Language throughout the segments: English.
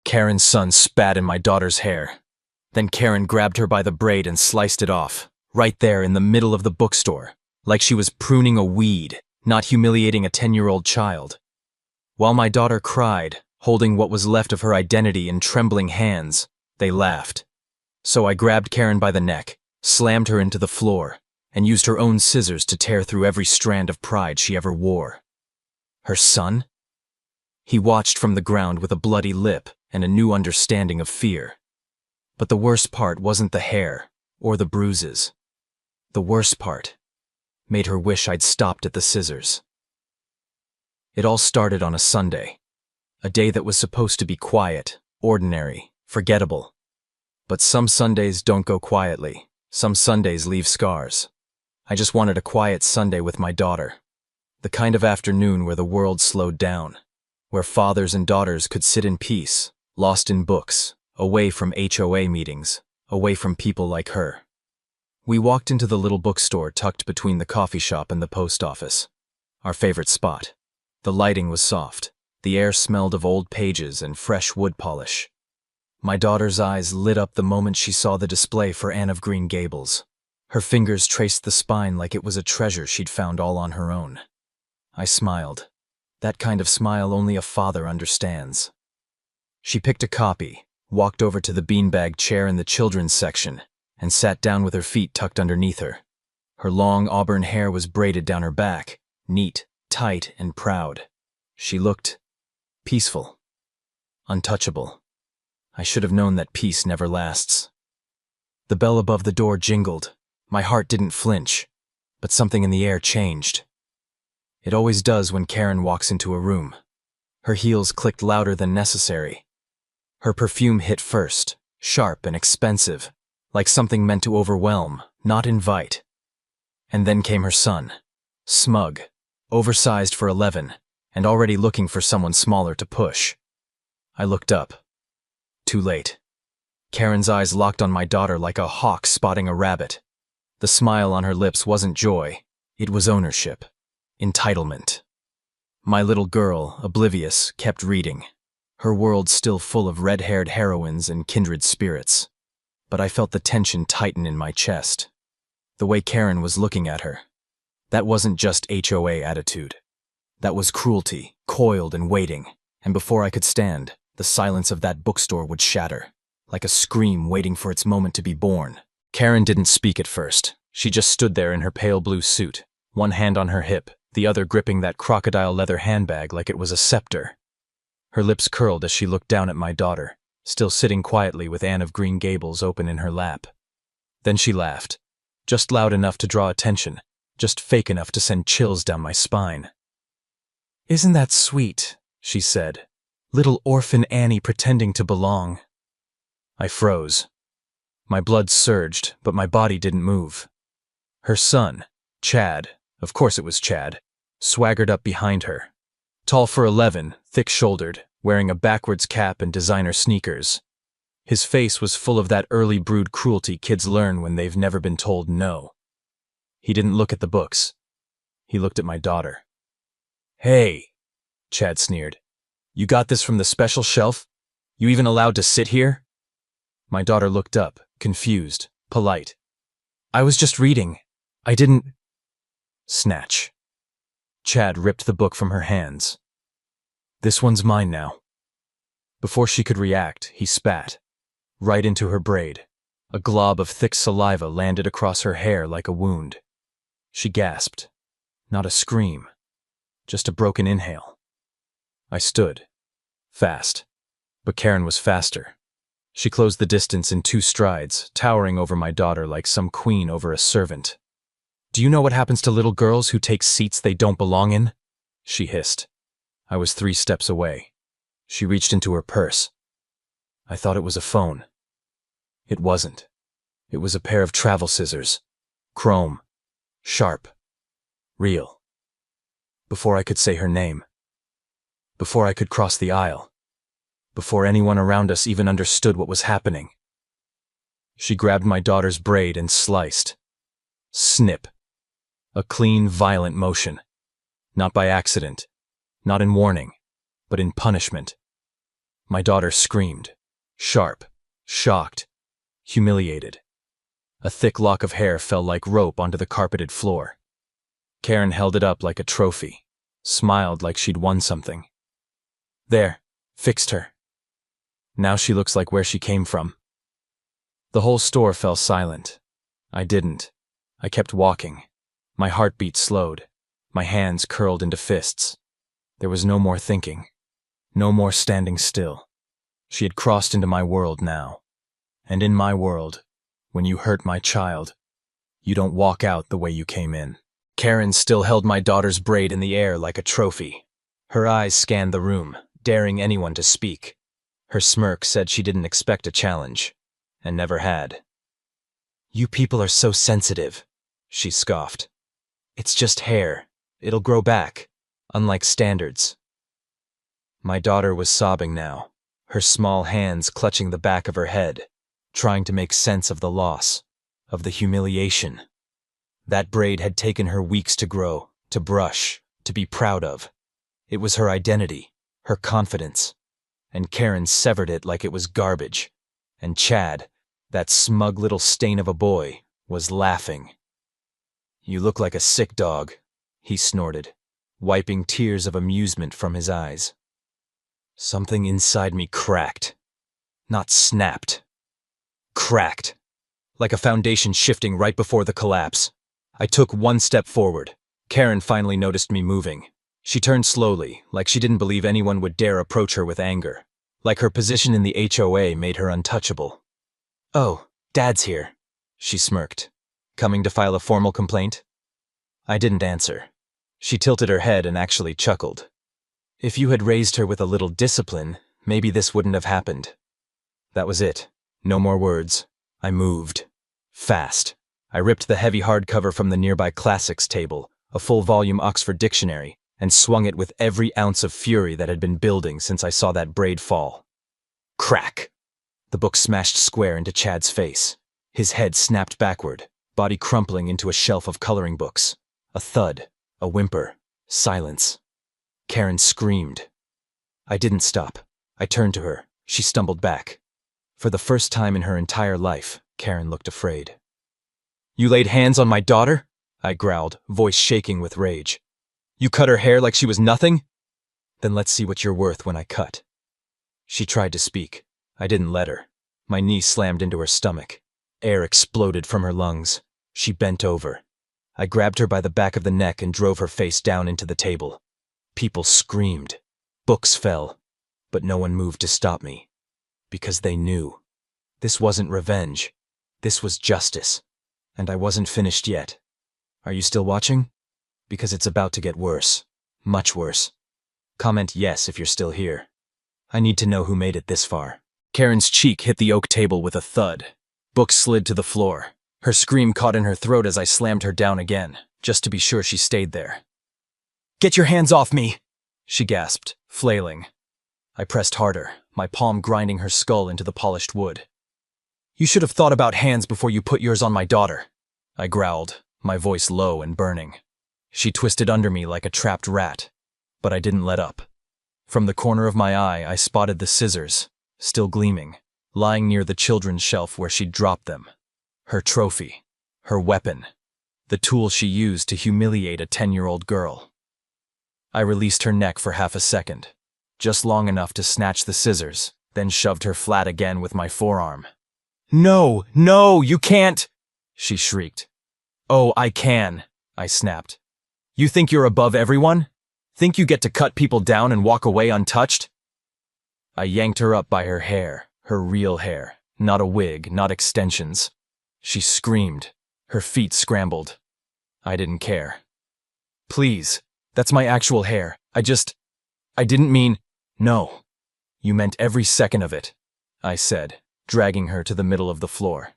Karen's son spat in my daughter's hair. Then Karen grabbed her by the braid and sliced it off, right there in the middle of the bookstore, like she was pruning a weed, not humiliating a 10-year-old child. While my daughter cried, holding what was left of her identity in trembling hands, they laughed. So I grabbed Karen by the neck, slammed her into the floor, and used her own scissors to tear through every strand of pride she ever wore. Her son? He watched from the ground with a bloody lip and a new understanding of fear. But the worst part wasn't the hair or the bruises. The worst part made her wish I'd stopped at the scissors. It all started on a Sunday, a day that was supposed to be quiet, ordinary, forgettable. But some Sundays don't go quietly. Some Sundays leave scars. I just wanted a quiet Sunday with my daughter. The kind of afternoon where the world slowed down, where fathers and daughters could sit in peace, lost in books, away from HOA meetings, away from people like her. We walked into the little bookstore tucked between the coffee shop and the post office, our favorite spot. The lighting was soft. The air smelled of old pages and fresh wood polish. My daughter's eyes lit up the moment she saw the display for Anne of Green Gables. Her fingers traced the spine like it was a treasure she'd found all on her own. I smiled. That kind of smile only a father understands. She picked a copy, walked over to the beanbag chair in the children's section, and sat down with her feet tucked underneath her. Her long auburn hair was braided down her back, neat, tight, and proud. She looked peaceful, untouchable. I should have known that peace never lasts. The bell above the door jingled. My heart didn't flinch, but something in the air changed. It always does when Karen walks into a room. Her heels clicked louder than necessary. Her perfume hit first, sharp and expensive, like something meant to overwhelm, not invite. And then came her son, smug, oversized for 11, and already looking for someone smaller to push. I looked up. Too late. Karen's eyes locked on my daughter like a hawk spotting a rabbit. The smile on her lips wasn't joy, it was ownership, entitlement. My little girl, oblivious, kept reading, her world still full of red-haired heroines and kindred spirits. But I felt the tension tighten in my chest. The way Karen was looking at her. That wasn't just HOA attitude. That was cruelty, coiled and waiting, and before I could stand, the silence of that bookstore would shatter, like a scream waiting for its moment to be born. Karen didn't speak at first. She just stood there in her pale blue suit, one hand on her hip, the other gripping that crocodile leather handbag like it was a scepter. Her lips curled as she looked down at my daughter, still sitting quietly with Anne of Green Gables open in her lap. Then she laughed, just loud enough to draw attention, just fake enough to send chills down my spine. "Isn't that sweet?" she said. "Little orphan Annie pretending to belong." I froze. My blood surged, but my body didn't move. Her son, Chad, of course it was Chad, swaggered up behind her. Tall for 11, thick-shouldered, wearing a backwards cap and designer sneakers. His face was full of that early brood cruelty kids learn when they've never been told no. He didn't look at the books. He looked at my daughter. "Hey," Chad sneered. "You got this from the special shelf? You even allowed to sit here?" My daughter looked up, confused, polite. "I was just reading. I didn't—" Snatch. Chad ripped the book from her hands. "This one's mine now." Before she could react, he spat. Right into her braid. A glob of thick saliva landed across her hair like a wound. She gasped. Not a scream. Just a broken inhale. I stood. Fast. But Karen was faster. She closed the distance in 2 strides, towering over my daughter like some queen over a servant. "Do you know what happens to little girls who take seats they don't belong in?" she hissed. I was 3 steps away. She reached into her purse. I thought it was a phone. It wasn't. It was a pair of travel scissors. Chrome. Sharp. Real. Before I could say her name. Before I could cross the aisle. Before anyone around us even understood what was happening. She grabbed my daughter's braid and sliced. Snip. A clean, violent motion. Not by accident. Not in warning. But in punishment. My daughter screamed. Sharp, shocked, humiliated. A thick lock of hair fell like rope onto the carpeted floor. Karen held it up like a trophy, smiled like she'd won something. There, fixed her. Now she looks like where she came from. The whole store fell silent. I didn't. I kept walking. My heartbeat slowed. My hands curled into fists. There was no more thinking. No more standing still. She had crossed into my world now. And in my world, when you hurt my child, you don't walk out the way you came in. Karen still held my daughter's braid in the air like a trophy. Her eyes scanned the room, daring anyone to speak. Her smirk said she didn't expect a challenge, and never had. You people are so sensitive, she scoffed. It's just hair. It'll grow back, unlike standards. My daughter was sobbing now, her small hands clutching the back of her head, trying to make sense of the loss, of the humiliation. That braid had taken her weeks to grow, to brush, to be proud of. It was her identity, her confidence. And Karen severed it like it was garbage. And Chad, that smug little stain of a boy, was laughing. You look like a sick dog, he snorted, wiping tears of amusement from his eyes. Something inside me cracked. Not snapped. Cracked. Like a foundation shifting right before the collapse. I took one step forward. Karen finally noticed me moving. She turned slowly, like she didn't believe anyone would dare approach her with anger. Like her position in the HOA made her untouchable. Oh, Dad's here, she smirked. Coming to file a formal complaint? I didn't answer. She tilted her head and actually chuckled. If you had raised her with a little discipline, maybe this wouldn't have happened. That was it. No more words. I moved. Fast. I ripped the heavy hardcover from the nearby classics table, a full-volume Oxford Dictionary, and swung it with every ounce of fury that had been building since I saw that braid fall. Crack! The book smashed square into Chad's face. His head snapped backward, body crumpling into a shelf of coloring books. A thud, a whimper, silence. Karen screamed. I didn't stop. I turned to her. She stumbled back. For the first time in her entire life, Karen looked afraid. You laid hands on my daughter? I growled, voice shaking with rage. You cut her hair like she was nothing? Then let's see what you're worth when I cut. She tried to speak. I didn't let her. My knee slammed into her stomach. Air exploded from her lungs. She bent over. I grabbed her by the back of the neck and drove her face down into the table. People screamed. Books fell. But no one moved to stop me. Because they knew. This wasn't revenge. This was justice. And I wasn't finished yet. Are you still watching? Because it's about to get worse. Much worse. Comment yes if you're still here. I need to know who made it this far. Karen's cheek hit the oak table with a thud. Books slid to the floor. Her scream caught in her throat as I slammed her down again, just to be sure she stayed there. Get your hands off me! She gasped, flailing. I pressed harder, my palm grinding her skull into the polished wood. You should have thought about hands before you put yours on my daughter, I growled, my voice low and burning. She twisted under me like a trapped rat, but I didn't let up. From the corner of my eye, I spotted the scissors, still gleaming, lying near the children's shelf where she'd dropped them. Her trophy, her weapon, the tool she used to humiliate a 10-year-old girl. I released her neck for half a second, just long enough to snatch the scissors, then shoved her flat again with my forearm. No, no, you can't, she shrieked. Oh, I can, I snapped. You think you're above everyone? Think you get to cut people down and walk away untouched? I yanked her up by her hair, her real hair, not a wig, not extensions. She screamed, her feet scrambled. I didn't care. Please, that's my actual hair. I didn't mean, no. You meant every second of it, I said, dragging her to the middle of the floor.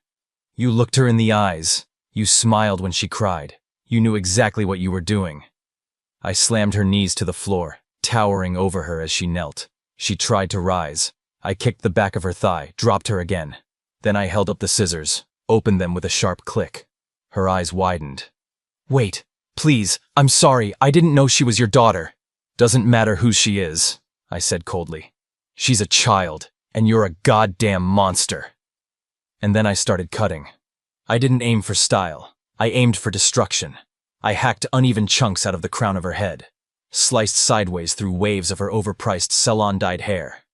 You looked her in the eyes. You smiled when she cried. You knew exactly what you were doing. I slammed her knees to the floor, towering over her as she knelt. She tried to rise. I kicked the back of her thigh, dropped her again. Then I held up the scissors, opened them with a sharp click. Her eyes widened. Wait, please, I'm sorry, I didn't know she was your daughter. Doesn't matter who she is, I said coldly. She's a child, and you're a goddamn monster. And then I started cutting. I didn't aim for style. I aimed for destruction. I hacked uneven chunks out of the crown of her head, sliced sideways through waves of her overpriced salon-dyed hair,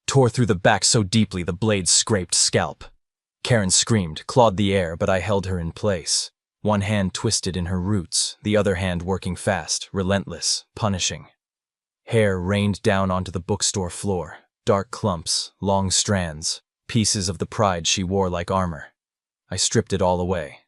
tore through the back so deeply the blade scraped scalp. Karen screamed, clawed the air, but I held her in place. One hand twisted in her roots, the other hand working fast, relentless, punishing. Hair rained down onto the bookstore floor, dark clumps, long strands, pieces of the pride she wore like armor. I stripped it all away.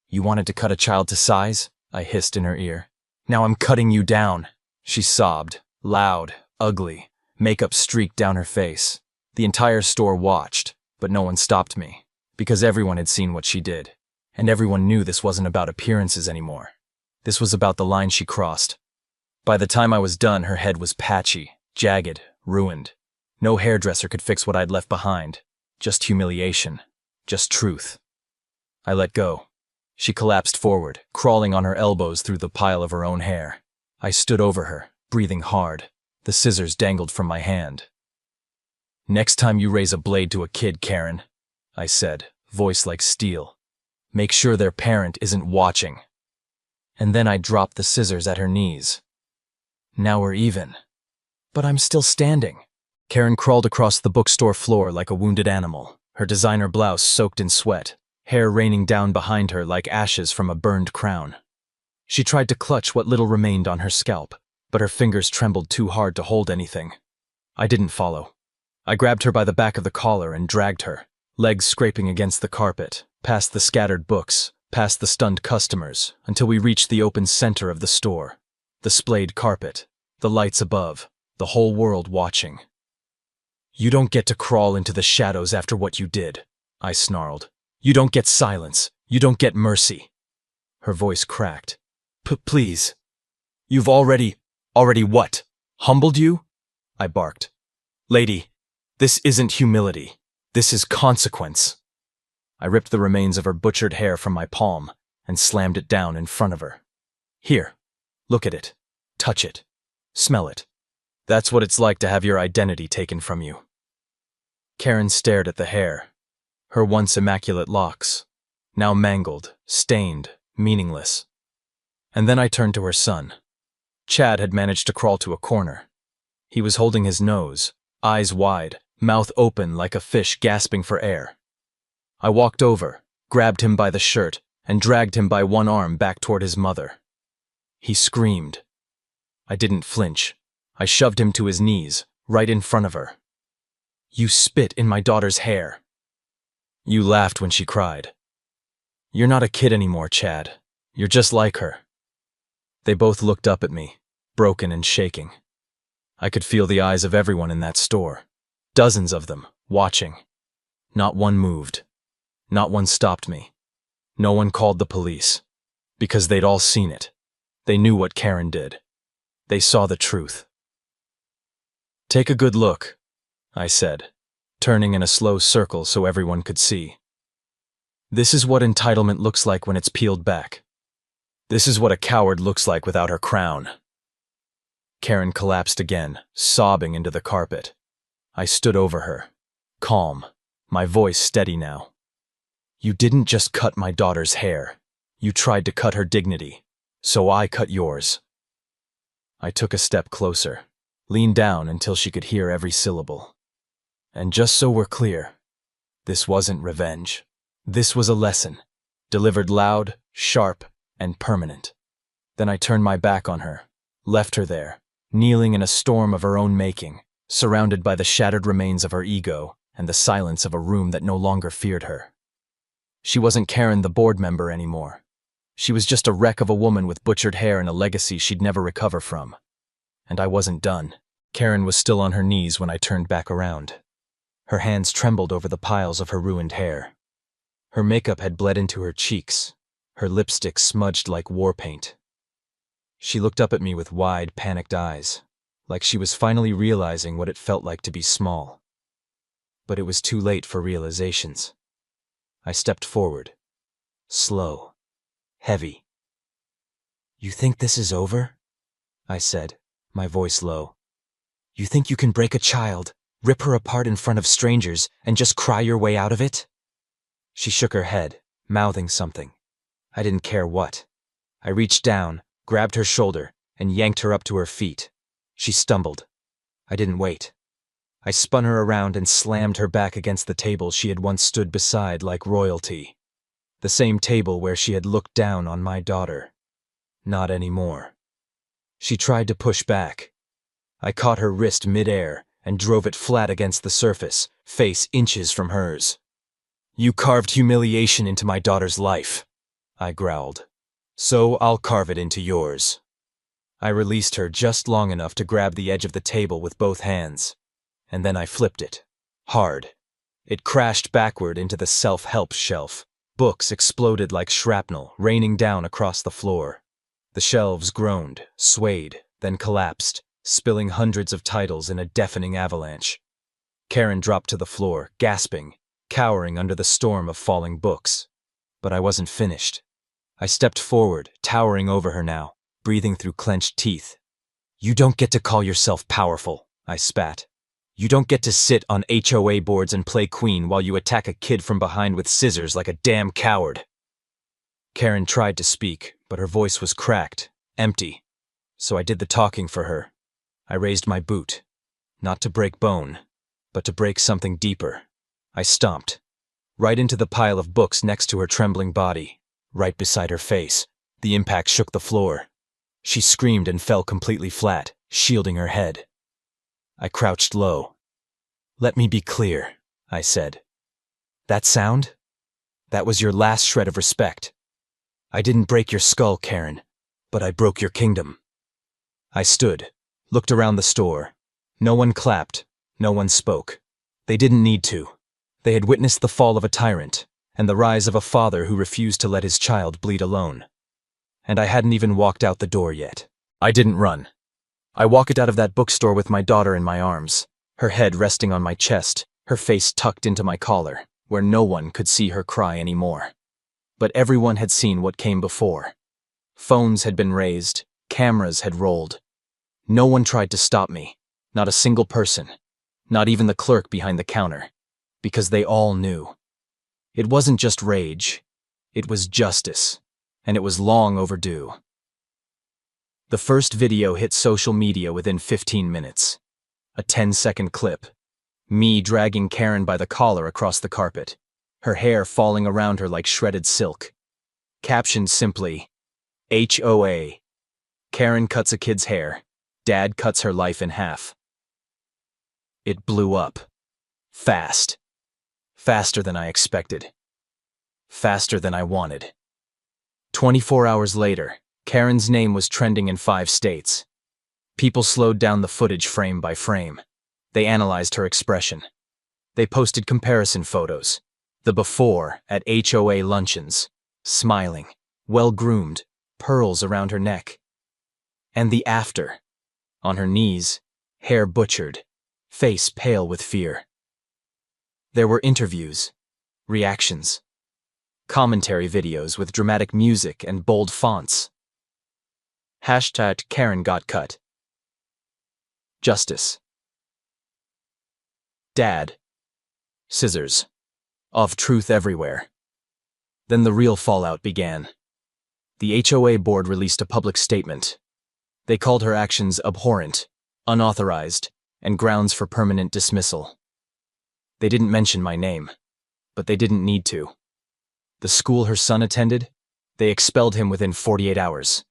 "You wanted to cut a child to size?" I hissed in her ear. "Now I'm cutting you down." She sobbed, loud, ugly, makeup streaked down her face. The entire store watched, but no one stopped me, because everyone had seen what she did, and everyone knew this wasn't about appearances anymore. This was about the line she crossed. By the time I was done, her head was patchy, jagged, ruined. No hairdresser could fix what I'd left behind. Just humiliation. Just truth. I let go. She collapsed forward, crawling on her elbows through the pile of her own hair. I stood over her, breathing hard. The scissors dangled from my hand. "Next time you raise a blade to a kid, Karen," I said, voice like steel, "make sure their parent isn't watching." And then I dropped the scissors at her knees. Now we're even. But I'm still standing. Karen crawled across the bookstore floor like a wounded animal, her designer blouse soaked in sweat, hair raining down behind her like ashes from a burned crown. She tried to clutch what little remained on her scalp, but her fingers trembled too hard to hold anything. I didn't follow. I grabbed her by the back of the collar and dragged her, legs scraping against the carpet, past the scattered books, past the stunned customers, until we reached the open center of the store. The splayed carpet, the lights above, the whole world watching. "You don't get to crawl into the shadows after what you did," I snarled. "You don't get silence. You don't get mercy." Her voice cracked. Please. You've already what? Humbled you?" I barked. "Lady, this isn't humility. This is consequence." I ripped the remains of her butchered hair from my palm and slammed it down in front of her. "Here. Look at it. Touch it. Smell it. That's what it's like to have your identity taken from you." Karen stared at the hair, her once immaculate locks, now mangled, stained, meaningless. And then I turned to her son. Chad had managed to crawl to a corner. He was holding his nose, eyes wide, mouth open like a fish gasping for air. I walked over, grabbed him by the shirt, and dragged him by one arm back toward his mother. He screamed. I didn't flinch. I shoved him to his knees, right in front of her. "You spit in my daughter's hair." You laughed when she cried. "You're not a kid anymore, Chad. You're just like her." They both looked up at me, broken and shaking. I could feel the eyes of everyone in that store, dozens of them, watching. Not one moved. Not one stopped me. No one called the police, because they'd all seen it. They knew what Karen did. They saw the truth. "Take a good look," I said, turning in a slow circle so everyone could see. "This is what entitlement looks like when it's peeled back. This is what a coward looks like without her crown." Karen collapsed again, sobbing into the carpet. I stood over her, calm, my voice steady now. "You didn't just cut my daughter's hair. You tried to cut her dignity, so I cut yours." I took a step closer, leaned down until she could hear every syllable. "And just so we're clear, this wasn't revenge. This was a lesson, delivered loud, sharp, and permanent." Then I turned my back on her, left her there, kneeling in a storm of her own making, surrounded by the shattered remains of her ego and the silence of a room that no longer feared her. She wasn't Karen the board member anymore. She was just a wreck of a woman with butchered hair and a legacy she'd never recover from. And I wasn't done. Karen was still on her knees when I turned back around. Her hands trembled over the piles of her ruined hair. Her makeup had bled into her cheeks, her lipstick smudged like war paint. She looked up at me with wide, panicked eyes, like she was finally realizing what it felt like to be small. But it was too late for realizations. I stepped forward, slow, heavy. "You think this is over?" I said, my voice low. "You think you can break a child, Rip her apart in front of strangers and just cry your way out of it? She shook her head, mouthing something. I didn't care what. I reached down, grabbed her shoulder, and yanked her up to her feet. She stumbled. I didn't wait. I spun her around and slammed her back against the table she had once stood beside like royalty. The same table where she had looked down on my daughter. Not anymore. She tried to push back. I caught her wrist mid-air and drove it flat against the surface, face inches from hers. You carved humiliation into my daughter's life, I growled. So I'll carve it into yours. I released her just long enough to grab the edge of the table with both hands, and then I flipped it. Hard. It crashed backward into the self-help shelf. Books exploded like shrapnel, raining down across the floor. The shelves groaned, swayed, then collapsed, spilling hundreds of titles in a deafening avalanche. Karen dropped to the floor, gasping, cowering under the storm of falling books. But I wasn't finished. I stepped forward, towering over her now, breathing through clenched teeth. You don't get to call yourself powerful, I spat. You don't get to sit on HOA boards and play queen while you attack a kid from behind with scissors like a damn coward. Karen tried to speak, but her voice was cracked, empty. So I did the talking for her. I raised my boot. Not to break bone, but to break something deeper. I stomped. Right into the pile of books next to her trembling body, right beside her face. The impact shook the floor. She screamed and fell completely flat, shielding her head. I crouched low. Let me be clear, I said. That sound? That was your last shred of respect. I didn't break your skull, Karen, but I broke your kingdom. I stood, looked around the store. No one clapped, no one spoke. They didn't need to. They had witnessed the fall of a tyrant, and the rise of a father who refused to let his child bleed alone. And I hadn't even walked out the door yet. I didn't run. I walked out of that bookstore with my daughter in my arms, her head resting on my chest, her face tucked into my collar, where no one could see her cry anymore. But everyone had seen what came before. Phones had been raised, cameras had rolled. No one tried to stop me, not a single person, not even the clerk behind the counter, because they all knew. It wasn't just rage, it was justice, and it was long overdue. The first video hit social media within 15 minutes. A 10-second clip. Me dragging Karen by the collar across the carpet, her hair falling around her like shredded silk. Captioned simply, HOA. Karen cuts a kid's hair. Dad cuts her life in half. It blew up. Fast. Faster than I expected. Faster than I wanted. 24 hours later, Karen's name was trending in 5 states. People slowed down the footage frame by frame. They analyzed her expression. They posted comparison photos. The before at HOA luncheons, smiling, well-groomed, pearls around her neck. And the after, on her knees, hair butchered, face pale with fear. There were interviews, reactions, commentary videos with dramatic music and bold fonts. Hashtag Karen got cut. Justice. Dad. Scissors. Of truth everywhere. Then the real fallout began. The HOA board released a public statement. They called her actions abhorrent, unauthorized, and grounds for permanent dismissal. They didn't mention my name, but they didn't need to. The school her son attended, they expelled him within 48 hours.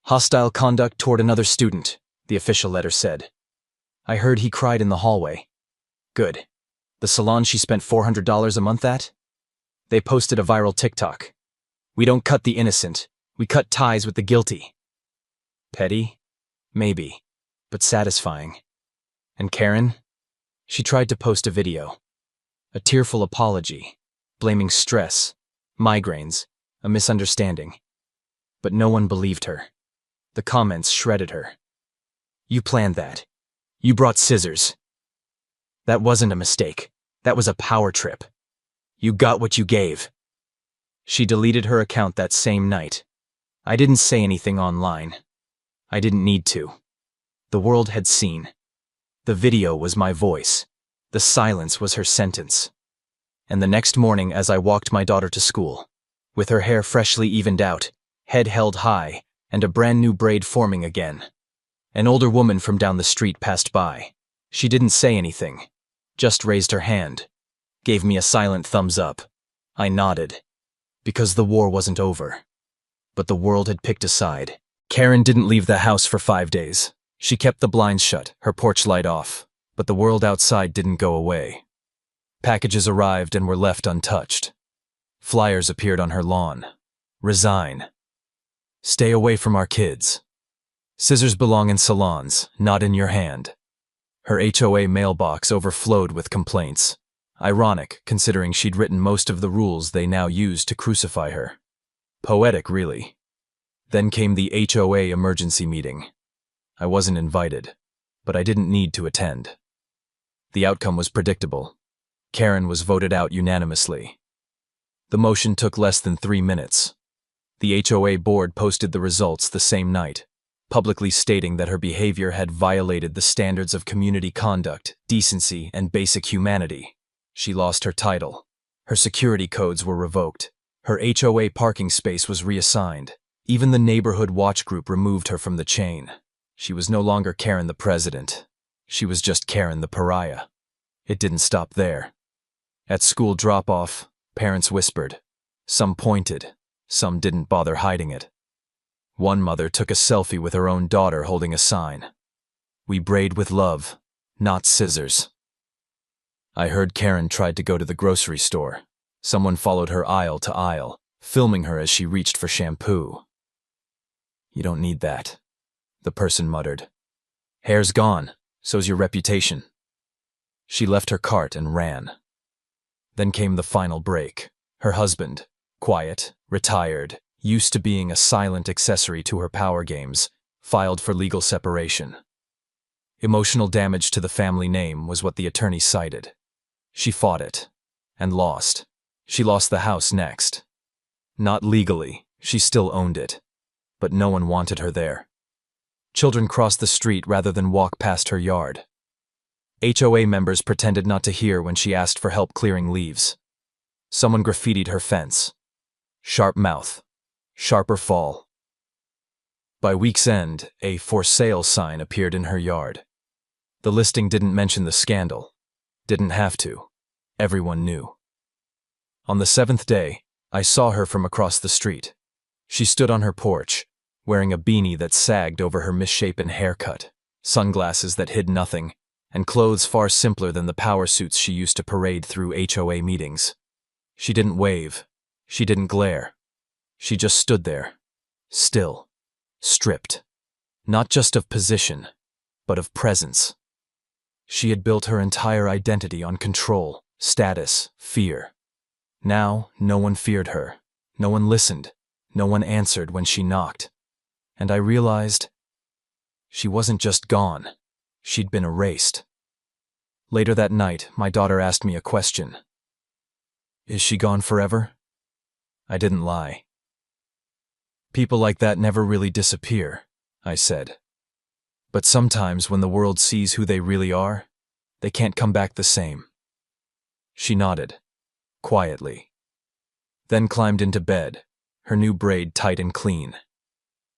Hostile conduct toward another student, the official letter said. I heard he cried in the hallway. Good. The salon she spent $400 a month at? They posted a viral TikTok. We don't cut the innocent, we cut ties with the guilty. Petty? Maybe, but satisfying. And Karen? She tried to post a video. A tearful apology, blaming stress, migraines, a misunderstanding. But no one believed her. The comments shredded her. You planned that. You brought scissors. That wasn't a mistake. That was a power trip. You got what you gave. She deleted her account that same night. I didn't say anything online. I didn't need to. The world had seen. The video was my voice. The silence was her sentence. And the next morning, as I walked my daughter to school, with her hair freshly evened out, head held high, and a brand new braid forming again, an older woman from down the street passed by. She didn't say anything, just raised her hand, gave me a silent thumbs up. I nodded, because the war wasn't over. But the world had picked a side. Karen didn't leave the house for 5 days. She kept the blinds shut, her porch light off, but the world outside didn't go away. Packages arrived and were left untouched. Flyers appeared on her lawn. Resign. Stay away from our kids. Scissors belong in salons, not in your hand. Her HOA mailbox overflowed with complaints. Ironic, considering she'd written most of the rules they now use to crucify her. Poetic, really. Then came the HOA emergency meeting. I wasn't invited, but I didn't need to attend. The outcome was predictable. Karen was voted out unanimously. The motion took less than 3 minutes. The HOA board posted the results the same night, publicly stating that her behavior had violated the standards of community conduct, decency, and basic humanity. She lost her title. Her security codes were revoked. Her HOA parking space was reassigned. Even the neighborhood watch group removed her from the chain. She was no longer Karen the president. She was just Karen the pariah. It didn't stop there. At school drop-off, parents whispered. Some pointed. Some didn't bother hiding it. One mother took a selfie with her own daughter holding a sign. We braid with love, not scissors. I heard Karen tried to go to the grocery store. Someone followed her aisle to aisle, filming her as she reached for shampoo. You don't need that, the person muttered. Hair's gone, so's your reputation. She left her cart and ran. Then came the final break. Her husband, quiet, retired, used to being a silent accessory to her power games, filed for legal separation. Emotional damage to the family name was what the attorney cited. She fought it, and lost. She lost the house next. Not legally, she still owned it, but no one wanted her there. Children crossed the street rather than walk past her yard. HOA members pretended not to hear when she asked for help clearing leaves. Someone graffitied her fence. Sharp mouth. Sharper fall. By week's end, a for sale sign appeared in her yard. The listing didn't mention the scandal. Didn't have to. Everyone knew. On the 7th day, I saw her from across the street. She stood on her porch, wearing a beanie that sagged over her misshapen haircut, sunglasses that hid nothing, and clothes far simpler than the power suits she used to parade through HOA meetings. She didn't wave. She didn't glare. She just stood there, still, stripped, not just of position, but of presence. She had built her entire identity on control, status, fear. Now, no one feared her. No one listened. No one answered when she knocked. And I realized she wasn't just gone. She'd been erased. Later that night, my daughter asked me a question. Is she gone forever? I didn't lie. People like that never really disappear, I said. But sometimes when the world sees who they really are, they can't come back the same. She nodded, quietly. Then climbed into bed, her new braid tight and clean.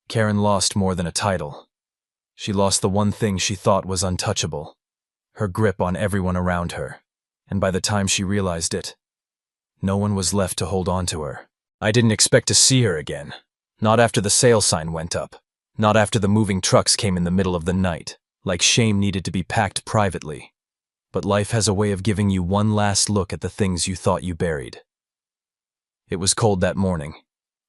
Karen lost more than a title. She lost the one thing she thought was untouchable, her grip on everyone around her. And by the time she realized it, no one was left to hold on to her. I didn't expect to see her again. Not after the sale sign went up. Not after the moving trucks came in the middle of the night, like shame needed to be packed privately. But life has a way of giving you one last look at the things you thought you buried. It was cold that morning.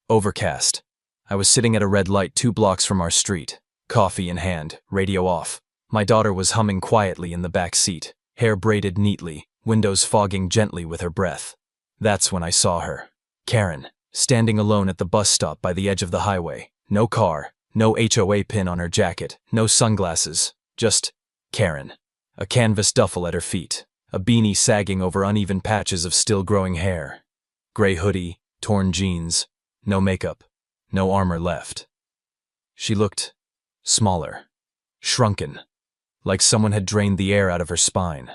Overcast. I was sitting at a red light 2 blocks from our street, coffee in hand, radio off. My daughter was humming quietly in the back seat, hair braided neatly, windows fogging gently with her breath. That's when I saw her. Karen, standing alone at the bus stop by the edge of the highway. No car, no HOA pin on her jacket, no sunglasses, just Karen. A canvas duffel at her feet, a beanie sagging over uneven patches of still-growing hair. Gray hoodie, torn jeans, no makeup, no armor left. She looked smaller, shrunken, like someone had drained the air out of her spine.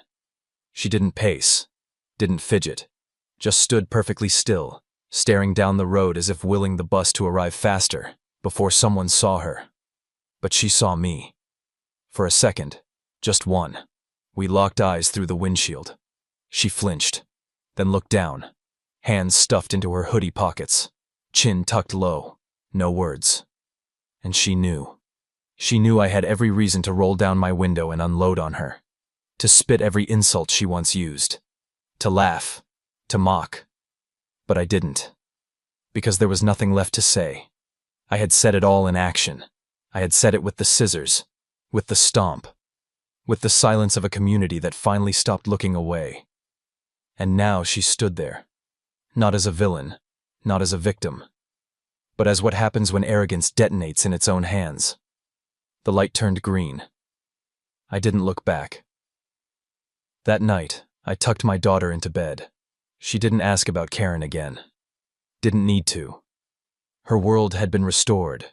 She didn't pace, didn't fidget, just stood perfectly still, staring down the road as if willing the bus to arrive faster, before someone saw her. But she saw me. For a second, just one, we locked eyes through the windshield. She flinched, then looked down, hands stuffed into her hoodie pockets, chin tucked low, no words. And she knew. She knew I had every reason to roll down my window and unload on her, to spit every insult she once used, to laugh, to mock. But I didn't, because there was nothing left to say. I had said it all in action. I had said it with the scissors, with the stomp, with the silence of a community that finally stopped looking away. And now she stood there, not as a villain, not as a victim, but as what happens when arrogance detonates in its own hands. The light turned green. I didn't look back. That night, I tucked my daughter into bed. She didn't ask about Karen again. Didn't need to. Her world had been restored,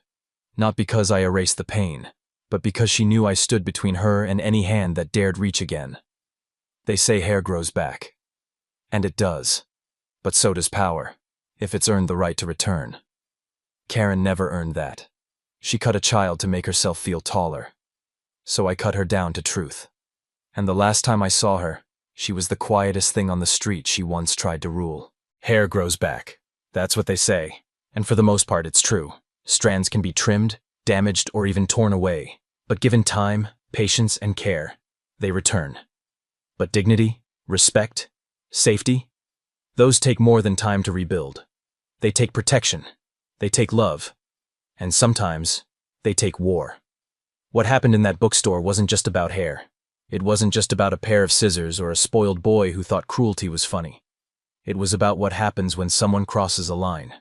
not because I erased the pain, but because she knew I stood between her and any hand that dared reach again. They say hair grows back. And it does. But so does power, if it's earned the right to return. Karen never earned that. She cut a child to make herself feel taller. So I cut her down to truth. And the last time I saw her, she was the quietest thing on the street she once tried to rule. Hair grows back. That's what they say. And for the most part, it's true. Strands can be trimmed, damaged, or even torn away. But given time, patience, and care, they return. But dignity, respect, safety, those take more than time to rebuild. They take protection. They take love. And sometimes, they take war. What happened in that bookstore wasn't just about hair. It wasn't just about a pair of scissors or a spoiled boy who thought cruelty was funny. It was about what happens when someone crosses a line.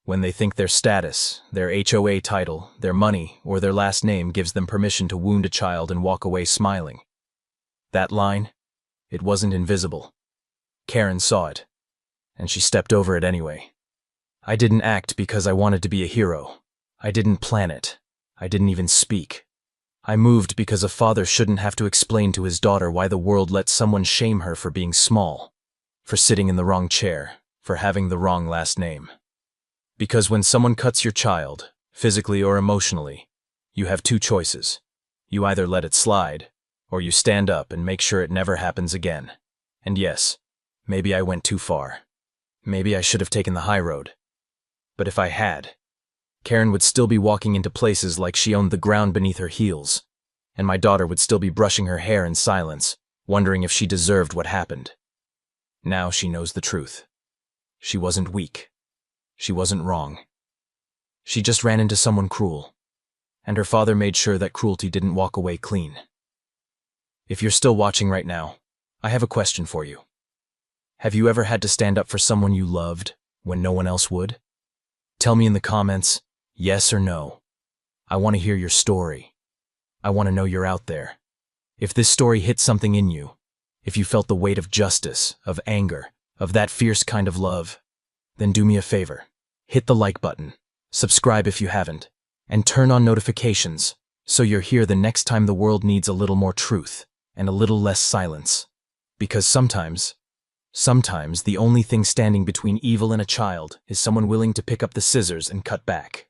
When they think their status, their HOA title, their money, or their last name gives them permission to wound a child and walk away smiling. That line, it wasn't invisible. Karen saw it, and she stepped over it anyway. I didn't act because I wanted to be a hero. I didn't plan it. I didn't even speak. I moved because a father shouldn't have to explain to his daughter why the world let someone shame her for being small, for sitting in the wrong chair, for having the wrong last name. Because when someone cuts your child, physically or emotionally, you have two choices. You either let it slide, or you stand up and make sure it never happens again. And yes, maybe I went too far. Maybe I should have taken the high road. But if I had, Karen would still be walking into places like she owned the ground beneath her heels, and my daughter would still be brushing her hair in silence, wondering if she deserved what happened. Now she knows the truth. She wasn't weak. She wasn't wrong. She just ran into someone cruel, and her father made sure that cruelty didn't walk away clean. If you're still watching right now, I have a question for you. Have you ever had to stand up for someone you loved when no one else would? Tell me in the comments, yes or no. I want to hear your story. I want to know you're out there. If this story hit something in you, if you felt the weight of justice, of anger, of that fierce kind of love, then do me a favor. Hit the like button, subscribe if you haven't, and turn on notifications so you're here the next time the world needs a little more truth and a little less silence. Because sometimes the only thing standing between evil and a child is someone willing to pick up the scissors and cut back.